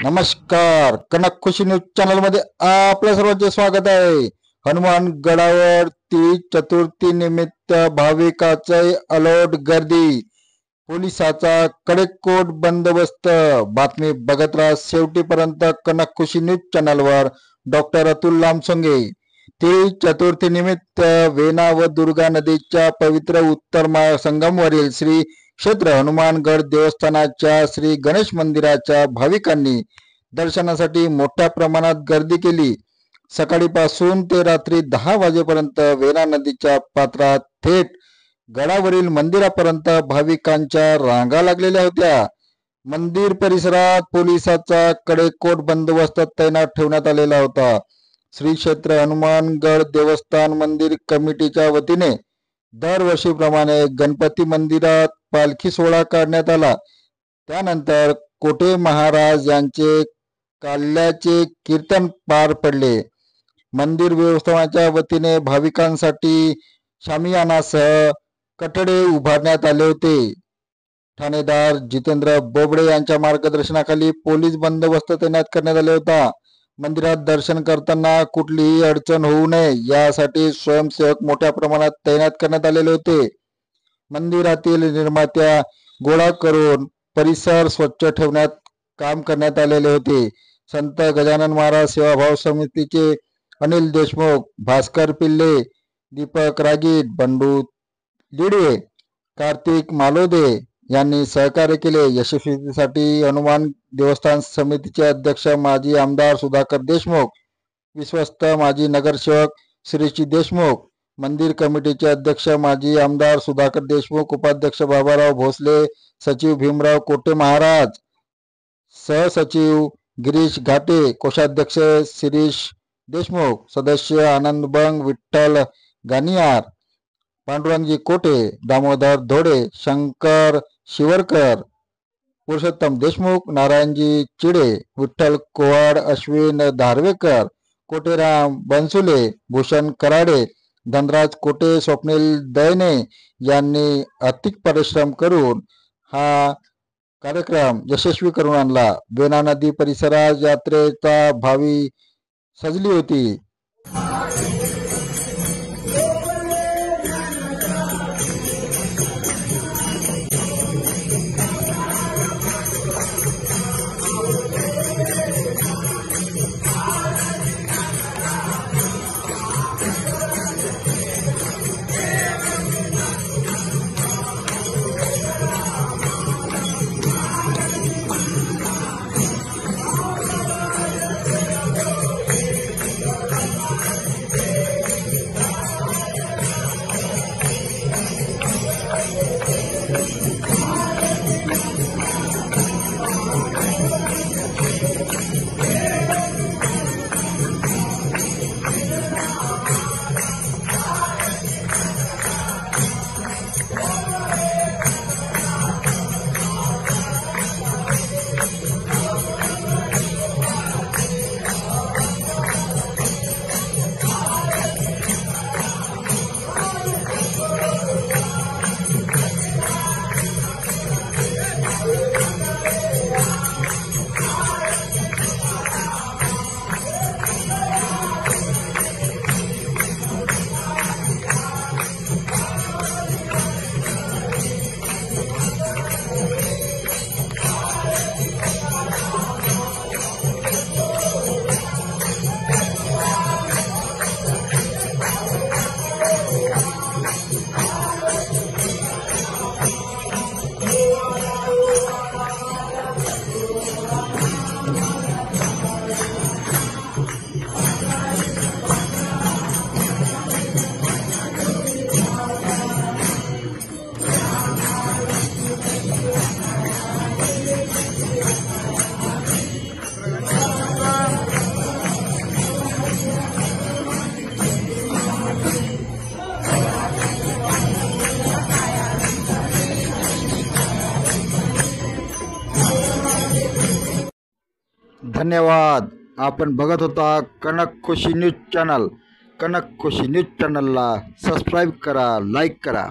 नमस्कार. कनक खुशी news channel मध्ये आपल्या सर्वांचे स्वागत आहे. हनुमान गडावर तीज चतुर्थी निमित्त भाविकांची अलोट गर्दी, पोलिसांचा कडेकोट बंदोबस्त. बातमी बघत राहा शेवटीपर्यंत कनक खुशी न्यूज चॅनलवर. डॉक्टर अतुल लामसोंगे. तीज चतुर्थी निमित्त वेना व दुर्गा नदीच्या पवित्र उत्तर संगमवरील श्री क्षेत्र हनुमानगड देवस्थानाच्या श्री गणेश मंदिराच्या भाविकांनी दर्शनासाठी मोठ्या प्रमाणात गर्दी केली. सकाळीपासून ते रात्री 10 वाजेपर्यंत वेना नदीच्या पात्रात थेट गडावरील मंदिरापर्यंत भाविकांच्या रांगा लागलेल्या होत्या. मंदिर परिसरात पोलिसांचा कडेकोट बंदोबस्त तैनात ठेवण्यात आलेला होता. श्री क्षेत्र हनुमानगड देवस्थान मंदिर कमिटीच्या वतीने दरवर्षीप्रमाणे गणपती मंदिरात पालखी सोहळा काढण्यात आला. त्यानंतर कोठे महाराज यांचे काल्याचे कीर्तन पार पडले. मंदिर व्यवस्थापनाच्या वतीने भाविकांसाठी शामियानासह कठडे उभारण्यात आले होते. ठाणेदार जितेंद्र बोबडे यांच्या मार्गदर्शनाखाली पोलीस बंदोबस्त तैनात करण्यात आला होता. मंदिरात दर्शन करताना कुठलीही अडचण होऊ नये यासाठी स्वयंसेवक मोठ्या प्रमाणात तैनात करण्यात आलेले होते. मंदिरातील निर्मात्या गोळा करून परिसर स्वच्छ ठेवण्यात काम करण्यात आलेले होते. संत गजानन महाराज सेवाभाव समितीचे अनिल देशमुख, भास्कर पिल्ले, दीपक रागीट, बंडू लिडवे, कार्तिक मालोदे यांनी सहकार्य केले. यशस्वीतेसाठी हनुमान देवस्थान समितीचे अध्यक्ष माजी आमदार सुधाकर देशमुख, विश्वस्त माजी नगरसेवक श्रीची देशमुख, मंदिर कमिटीचे अध्यक्ष माजी आमदार सुधाकर देशमुख, उपाध्यक्ष बाबाराव भोसले, सचिव भीमराव कोटे महाराज, सहसचिव गिरीश घाटे, कोषाध्यक्ष शिरीष देशमुख, सदस्य आनंद बंग, विठ्ठल गानियार, पांडुरंगजी कोटे, दामोदर धोडे, शंकर शिवरकर, पुरुषोत्तम देशमुख, नारायणजी चिडे, विठ्ठल कोवाड, अश्विन धारवेकर, कोटेराम बनसुले, भूषण कराडे, धनराज कोटे, स्वप्नील दैने यांनी अतिक परिश्रम करून हा कार्यक्रम यशस्वी करून आणला. वेना नदी परिसरात यात्रेचा भावी सजली होती. धन्यवाद. आपण बघत होता कनक खुशी न्यूज चॅनल. कनक खुशी न्यूज चॅनलला सबस्क्राईब करा, लाईक करा.